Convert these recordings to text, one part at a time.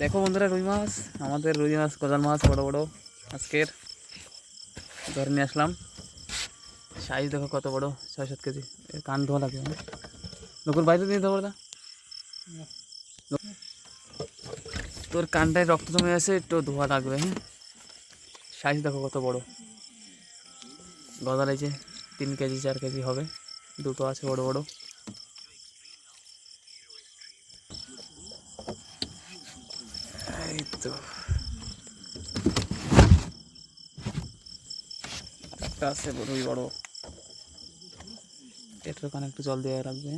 দেখো বন্ধুরা, রুই মাছ, আমাদের রুই মাছ, গজাল মাছ বড় বড় আজকের ধরে নিয়ে আসলাম। সাইজ দেখো কত বড়, 6-7 কেজি। এর কান ধোয়া লাগবে। নকুর বাইরে দিয়ে দেবো। তোর কানটায় রক্ত জমে আছে, একটু ধোয়া লাগবে। হ্যাঁ, সাইজ দেখো কত বড়। গজাল এই যে 3 কেজি 4 কেজি হবে, দুটো আছে বড় বড়। এই তো একটা আছে বড়ই বড়, এটার কানে একটু জল দিয়ে রাখবে।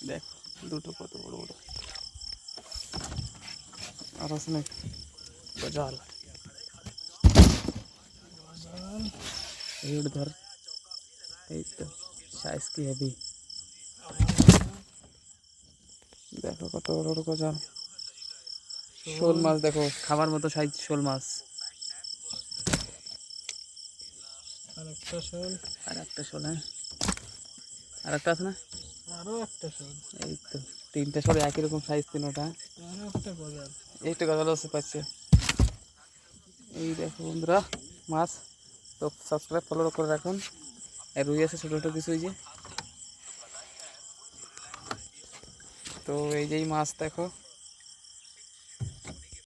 দেখ দুটো কত বড় বড়। আর আছে না গজাল, এই ধর। এই তো সাইজ কি হেভি, দেখো কত বড় বড় গজাল। শোল মাছ দেখো, খাবার মতো সাইজ শোল মাছ। আর একটা শোল, হ্যাঁ, আর একটা আছে না, আরো একটা শোল। এই তো 3টে শোল, একই রকম সাইজ, 3টা। এইটা গজাল আছে পাচ্ছে। এই দেখো বন্ধুরা মাছ, তো সাবস্ক্রাইব ফলো করে রাখুন। আর রুই আছে ছোটো ছোটো কিছু, এই যে। তো এই যেই মাছ দেখো।